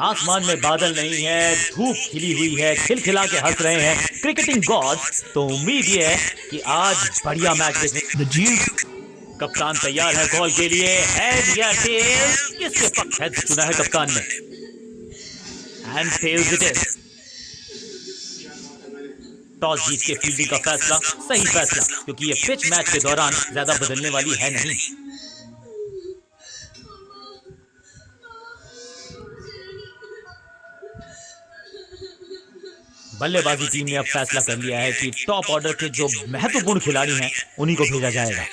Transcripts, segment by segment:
आसमान में बादल नहीं है, धूप खिली हुई है, खिलखिला के हंस रहे हैं क्रिकेटिंग गॉड्स। तो उम्मीद ये है कि आज बढ़िया मैच देखने। द ड्यूक कप्तान तैयार है कॉल के लिए। हेड या टेल्स? किसके पक्ष? हेड चुना है कप्तान ने, and tails it is. Toss जीत के फील्डिंग का फैसला सही फैसला, क्योंकि ये पिच मैच के दौरान ज्यादा बदलने वाली है नहीं। बल्लेबाजी टीम ने अब फैसला कर लिया है कि टॉप ऑर्डर के जो महत्वपूर्ण खिलाड़ी हैं उन्हीं को भेजा जाएगा।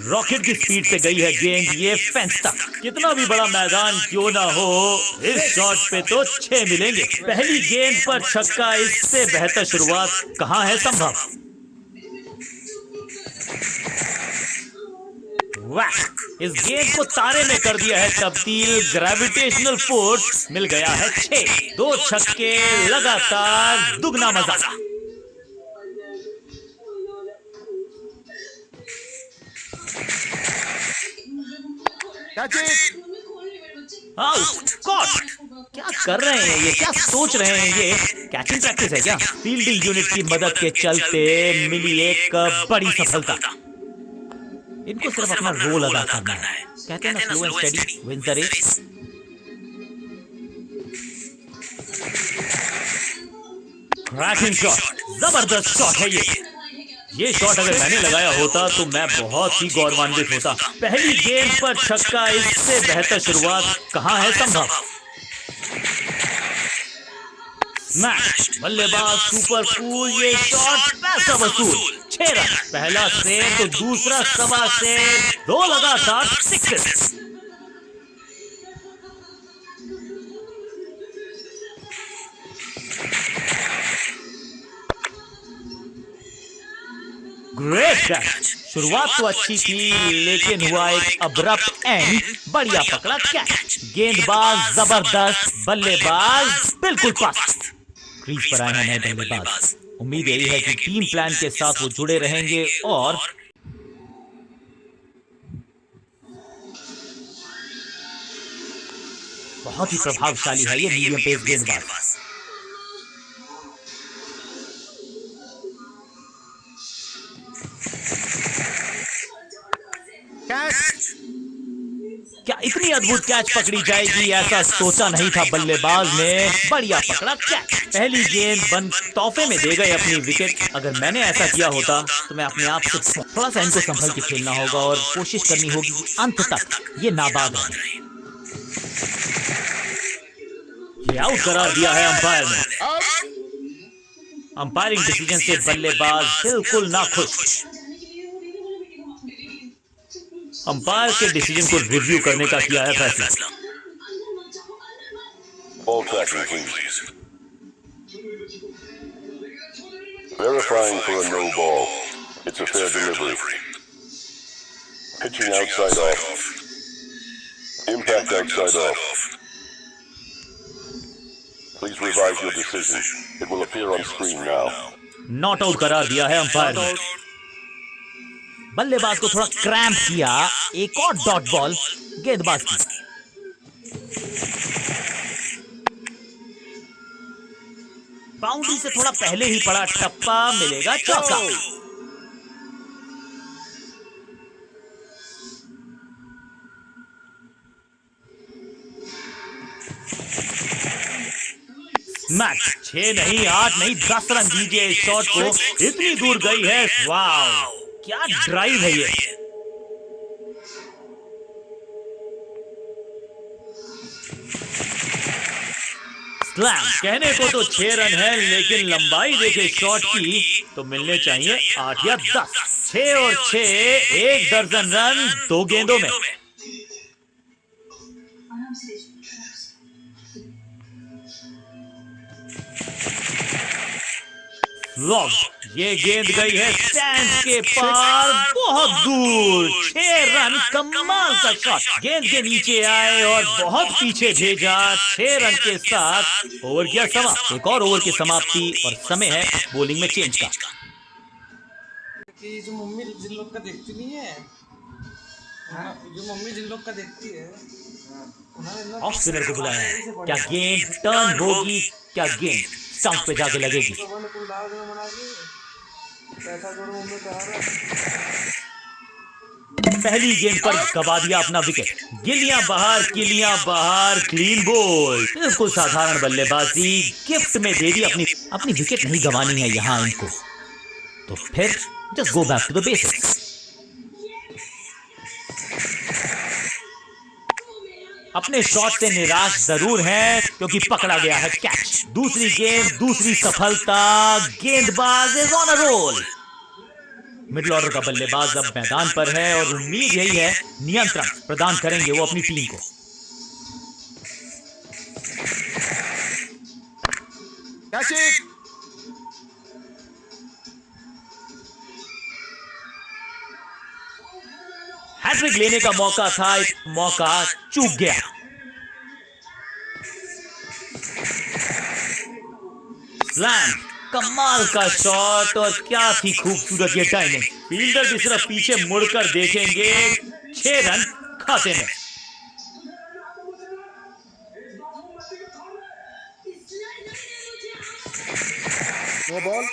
रॉकेट की स्पीड से गई है गेंद ये फेंस तक। कितना भी बड़ा मैदान क्यों ना हो, इस शॉट पे तो 6 मिलेंगे। पहली गेंद पर छक्का, इससे बेहतर शुरुआत कहां है संभव। वाह, इस गेंद को तारे में कर दिया है तब्दील। ग्रेविटेशनल फोर्स मिल गया है 6। 2 छक्के लगातार, दुगना मजा। Out, caught. क्या कर रहे हैं ये, क्या सोच रहे हैं ये? कैचिंग प्रैक्टिस है क्या? फील्डिंग यूनिट की मदद के चलते मिली एक बड़ी सफलता। इनको सिर्फ अपना रोल अदा करना है। कहते हैं ना, slow and steady wins the race. Cracking shot, जबरदस्त शॉट है ये शॉट अगर मैंने लगाया होता तो मैं बहुत ही गौरवान्वित होता। पहली गेंद पर छक्का, इससे बेहतर शुरुआत कहां है संभव। स्मैश, बल्लेबाज सुपर कूल, ये शॉट पैसा वसूल। 6 रन, पहला सेव तो दूसरा सवा सेव, 2 लगातार सिक्सेस। Great catch. शुरुआत तो अच्छी थी लेकिन हुआ एक अब्रप्ट एंड। बढ़िया पकड़ा कैच। गेंदबाज जबरदस्त, बल्लेबाज बिल्कुल पास। क्रीज पर आए हैं नए बल्लेबाज। उम्मीद यही है कि टीम प्लान के साथ वो जुड़े रहेंगे और बहुत ही प्रभावशाली है ये मीडियम पेस गेंदबाज। कैच। क्या इतनी अद्भुत कैच पकड़ी जाएगी, ऐसा सोचा नहीं था बल्लेबाज ने। बढ़िया पकड़ा कैच। पहली गेंद बंद तोहफे में दे गए अपनी विकेट। अगर मैंने ऐसा किया होता तो मैं अपने आप से थोड़ा सा इनको संभल के खेलना होगा और कोशिश करनी होगी कि अंत तक ये नाबाद रहे। ये आउट करार दिया है अंपायर ने। अंपायरिंग डिसीजन से बल्लेबाज बिल्कुल नाखुश। अंपायर के डिसीजन को रिव्यू करने का किया है फैसला। Ball tracking, please. Verifying for a no ball. It's a fair delivery. Pitching outside off. Impact outside off. Please revise your decision. It will appear on screen now. Not out करार दिया है umpire ने। बल्लेबाज को थोड़ा cramp किया। एक और डॉट बॉल गेंदबाज की। बाउंड्री से थोड़ा पहले ही पड़ा टप्पा, मिलेगा चौका। मैच 6 नहीं 8 नहीं 10 रन दीजिए इस शॉट को। इतनी दूर गई है, वाह क्या ड्राइव है ये। स्लैम। कहने को तो 6 रन है लेकिन लंबाई देखे शॉट की तो मिलने चाहिए 8 या 10। 6 और 6, 1 दर्जन रन 2 गेंदों में। लॉग, ये गेंद गई है स्टैंड के पार बहुत दूर। 6 रन, कमाल का शॉट। गेंद के नीचे आए और बहुत पीछे भेजा। 6 रन के साथ ओवर किया समाप्त। एक और ओवर की समाप्ति और समय है बॉलिंग में चेंज का। कि जो मम्मी जिन लोग का देखती नहीं है, जो मम्मी जिन लोग का देखती है, ऑफ स्पिनर को बुलाया है। क्या गेंद टर्न होगी? क्या गेंद स्टंप पे जाके लगेगी? पहली गेंद पर गवा दिया अपना विकेट। गिलियां बाहर, किलियां बाहर, क्लीन बोल। बिल्कुल साधारण बल्लेबाजी गिफ्ट में दे दी। अपनी विकेट नहीं गंवानी है यहाँ इनको, तो फिर just go back to the basics. अपने शॉट से निराश जरूर है क्योंकि पकड़ा गया है कैच। दूसरी गेंद, दूसरी सफलता। गेंदबाज is on a roll. Middle order का बल्लेबाज अब मैदान पर है और उम्मीद यही है नियंत्रण प्रदान करेंगे वो अपनी टीम को। हैट्रिक लेने का मौका था, मौका चूक गया। स्लैम, कमाल का शॉट और क्या थी खूबसूरत ये टाइमिंग। फील्डर भी सिर्फ पीछे मुड़कर देखेंगे। 6 रन खाते में। No ball.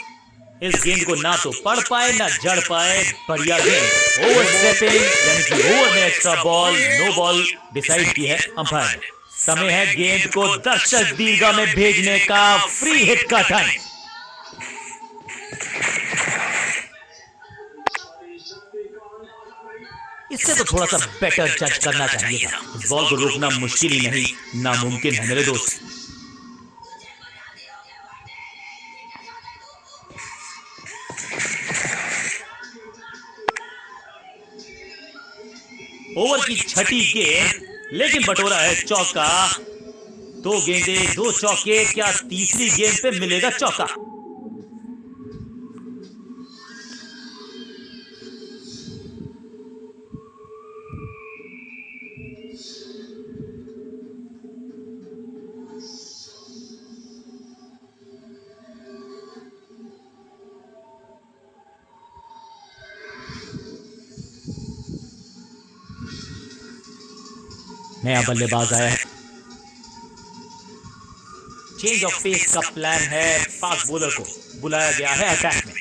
इस गेंद को ना तो पढ़ पाए ना जड़ पाए। बढ़िया गेंद। ओवर स्टेपिंग यानी कि ओवर में extra ball, no ball decide की है अंपायर ने। समय है गेंद को दर्शक दीर्घा में भेजने का। फ्री हिट का टाइम। इससे तो थोड़ा सा बेटर जज करना चाहिए था। इस बॉल को रोकना मुश्किल ही नहीं, नामुमकिन है मेरे दोस्त। ओवर की छठी गेंद, लेकिन बटोरा है चौका। 2 गेंदें, 2 चौके। क्या तीसरी गेंद पे मिलेगा चौका? नया बल्लेबाज आया है। चेंज ऑफ पेस का प्लान है। फास्ट बॉलर को बुलाया गया है अटैक में।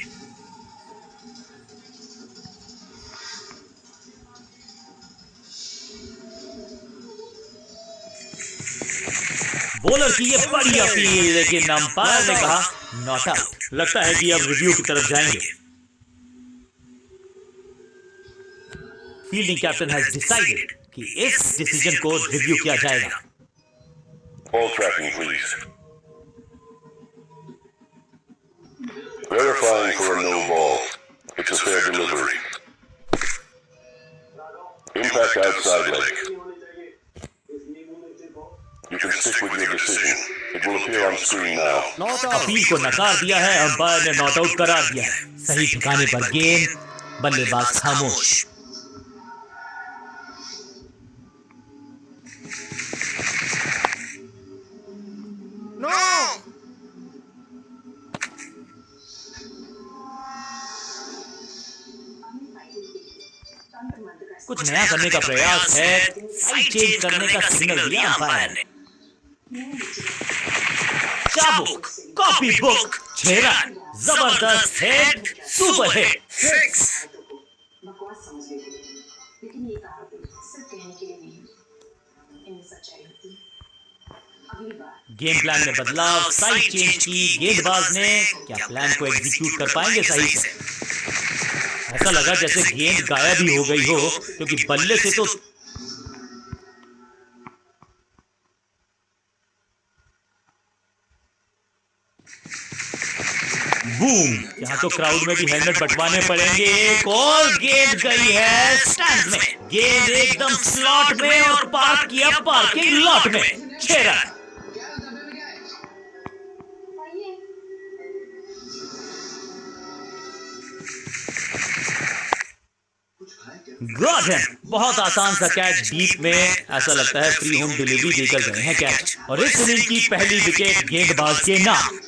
बॉलर की ये बड़ी अपील, लेकिन अंपायर ने कहा नॉट आउट। लगता है कि अब रिव्यू की तरफ जाएंगे। फील्डिंग कैप्टन हैज डिसाइडेड कि इस डिसीजन को रिव्यू किया जाएगा। Ball tracking, please. Verifying for a no ball. It's a fair delivery. Impact outside leg. You can stick with your decision. It will appear on screen now. Appeal को नकार दिया है umpire ने, not out करार दिया है। सही ठिकाने पर गेंद, बल्लेबाज खामोश। कुछ नया करने का प्रयास है। साइड चेंज करने का सिग्नल दिया अंपायर ने। चाबुक, कॉपी बुक, 6 रन। जबरदस्त हिट, सुपर हिट। 6। बकवास समझ गई थी, लेकिन ये कहावत सिर्फ कहने के लिए नहीं, इनमें सच्चाई होती है। अगली बार गेम प्लान में बदलाव, साइड चेंज की गेंदबाज ने। क्या प्लान को एग्जीक्यूट कर पाएंगे सही से? ऐसा लगा जैसे गेंद गायब ही हो गई हो, क्योंकि बल्ले से तो बूम। यहाँ तो क्राउड में भी हेलमेट बंटवाने पड़ेंगे। एक और गेंद गई है स्टैंड में। गेंद एकदम स्लॉट में और पार्क किया पार्किंग लॉट में। 6 रन। Got him. बहुत आसान सा कैच डीप में, ऐसा लगता है फ्री होम डिलीवरी देकर गए हैं कैच। और इस इनिंग की पहली विकेट गेंदबाज के नाम।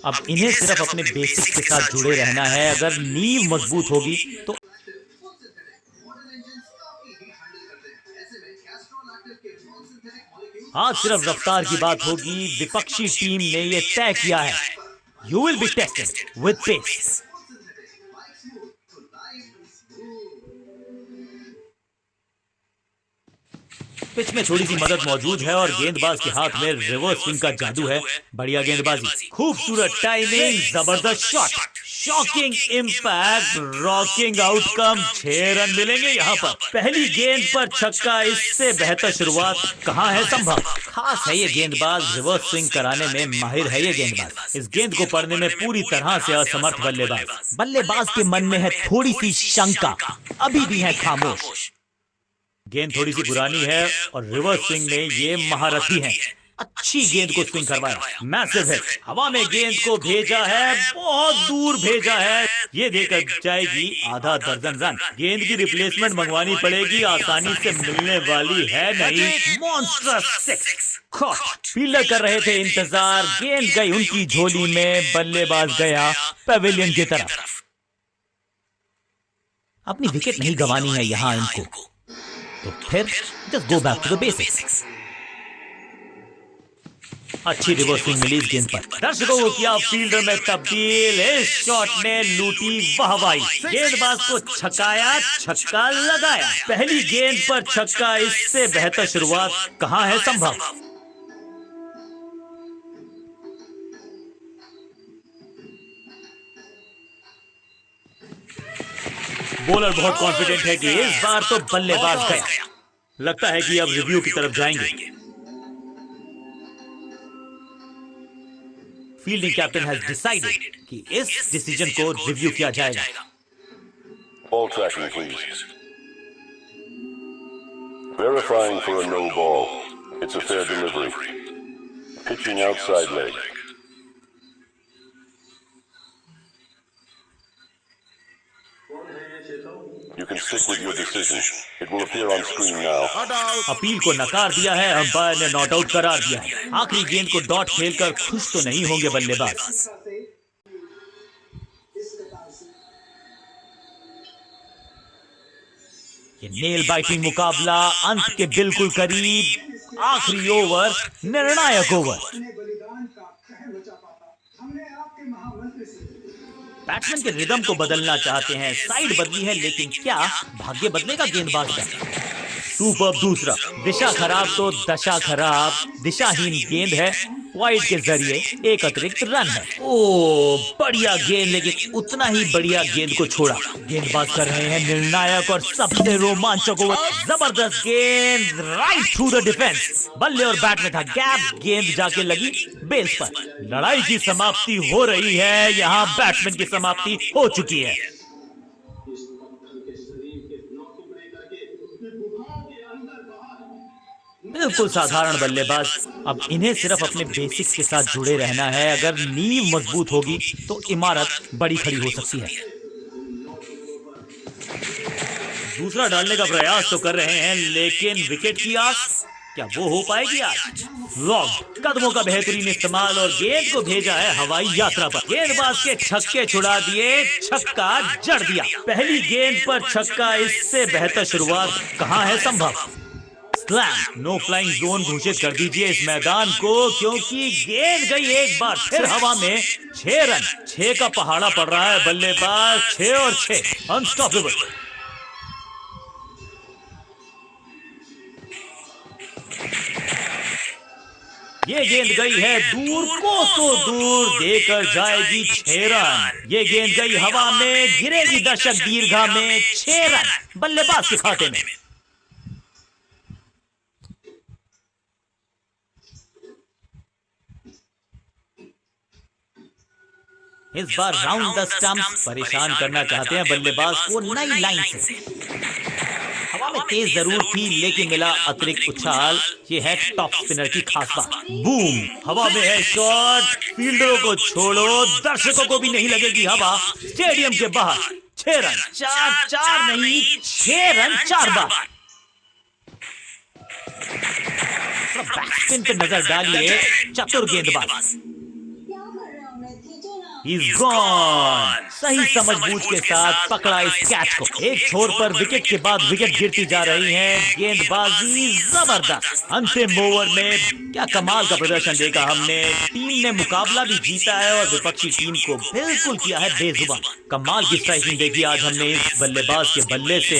अब इन्हें सिर्फ अपने बेसिक्स के साथ जुड़े रहना है। अगर नींव मजबूत होगी तो आज सिर्फ रफ्तार की बात होगी। विपक्षी टीम ने यह तय किया है, you will be tested with pace. Pitch में थोड़ी सी मदद मौजूद है और गेंदबाज के हाथ में रिवर्स स्विंग का जादू है। बढ़िया गेंदबाजी, खूबसूरत टाइमिंग, जबरदस्त shot, shocking impact, rocking outcome. 6 run मिलेंगे यहाँ पर। पहली गेंद पर छक्का, इससे बेहतर शुरुआत कहाँ है संभव। खास है ये गेंदबाज, रिवर्स स्विंग कराने में माहिर है ये गेंदबाज। इस गेंद को पढ़ने में पूरी तरह से असमर्थ बल्लेबाज। बल्लेबाज के मन में है थोड़ी सी शंका, अभी भी है खामोश। गेंद थोड़ी सी पुरानी है और रिवर्स स्विंग में ये महारथी हैं। अच्छी गेंद को स्विंग करवाया, मैसिव हिट। हवा में गेंद को भेजा है, बहुत दूर भेजा है। ये देकर जाएगी आधा दर्जन रन। गेंद की रिप्लेसमेंट मंगवानी पड़ेगी, आसानी से मिलने वाली है नहीं। Monstrous 6 cot. फील्डर कर रहे थे इंतजार, गेंद गई उनकी झोली में, बल्लेबाज गया पेविलियन की तरफ। अपनी विकेट नहीं गंवानी है यहाँ इनको, तो फिर just go back to the basics. अच्छी रिवर्स स्विंग मिली इस गेंद पर। दर्शकों को किया फील्डर में तब्दील। इस शॉट ने लूटी वाहवाही। गेंदबाज को छकाया, छक्का लगाया। पहली गेंद पर छक्का, इससे बेहतर शुरुआत कहाँ है संभव। बॉलर बहुत कॉन्फिडेंट है कि इस बार तो बल्लेबाज गया। लगता है कि अब रिव्यू की तरफ जाएंगे। फील्डिंग कैप्टन हैज डिसाइडेड कि इस डिसीजन को रिव्यू किया जाएगा। Ball tracking, please. Verifying for a no ball. It's a fair delivery. Pitching outside leg. You can stick with your decision. It will appear on screen now. Appeal को नकार दिया है, umpire ने not out करार दिया है। आखिरी गेंद को डॉट खेलकर खुश तो नहीं होंगे बल्लेबाज। ये नेल बाइटिंग मुकाबला अंत के बिल्कुल करीब। आखिरी ओवर, निर्णायक ओवर। बैट्समैन के रिदम को बदलना चाहते हैं। साइड बदली है, लेकिन क्या भाग्य बदलेगा गेंदबाज का। सुपर दूसरा। दिशा खराब तो दशा खराब। दिशाहीन गेंद है, वाइड के जरिए एक अतिरिक्त रन है। ओ बढ़िया गेंद, लेकिन उतना ही बढ़िया गेंद को छोड़ा। गेंदबाज कर रहे हैं निर्णायक और सबसे रोमांचक ओवर। जबरदस्त गेंद, राइट थ्रू द डिफेंस। बल्ले और बैट में था गैप, गेंद जाके लगी बेस पर। लड़ाई की समाप्ति हो रही है। यहाँ बैट्समैन की समाप्ति हो चुकी है। बिल्कुल साधारण बल्लेबाज। अब इन्हें सिर्फ अपने बेसिक्स के साथ जुड़े रहना है। अगर नींव मजबूत होगी तो इमारत बड़ी खड़ी हो सकती है। दूसरा डालने का प्रयास तो कर रहे हैं, लेकिन विकेट की आस क्या वो हो पाएगी आज। लॉन्ग कदमों का बेहतरीन इस्तेमाल और गेंद को भेजा है हवाई यात्रा पर। गेंदबाज के छक्के छुड़ा दिए, छक्का जड़ दिया। पहली गेंद पर छक्का, इससे बेहतर शुरुआत कहाँ है संभव। नो फ्लाइंग जोन घोषित कर दीजिए इस मैदान को, क्योंकि गेंद गई एक बार फिर हवा में। 6 रन, 6 का पहाड़ा पड़ रहा है बल्लेबाज। 6 और 6 अनस्टॉपेबल। ये गेंद गई है दूर, कोसों दूर, देकर जाएगी 6 रन। ये गेंद गई हवा में, गिरेगी दर्शक दीर्घा में। 6 रन बल्लेबाज के खाते में। इस बार राउंड द स्टंप्स परेशान करना चाहते हैं बल्लेबाज को नई लाइन से। हवा में तेज जरूर थी, लेकिन मिला अतिरिक्त उछाल। ये है टॉप स्पिनर की खास बात। बूम, हवा में है शॉट। फील्डरों को छोड़ो, दर्शकों को भी नहीं लगेगी हवा। स्टेडियम के बाहर 6 रन, चार नहीं 6 रन 4 बार। बैकस्पिन पे नजर डालिए चतुर गेंदबाज। He's gone। सही समझबूझ के साथ पकड़ा इस कैच को। एक छोर पर विकेट के बाद विकेट गिरती जा रही है। गेंदबाजी जबरदस्त। अंतिम ओवर में क्या कमाल का प्रदर्शन देखा हमने। टीम ने मुकाबला भी जीता है और विपक्षी टीम को बिल्कुल किया है बेजुबान। कमाल की स्ट्राइकिंग देखी आज हमने इस बल्लेबाज के बल्ले से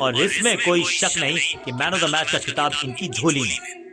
और इसमें कोई शक नहीं कि मैन ऑफ द मैच का खिताब इनकी झोली में।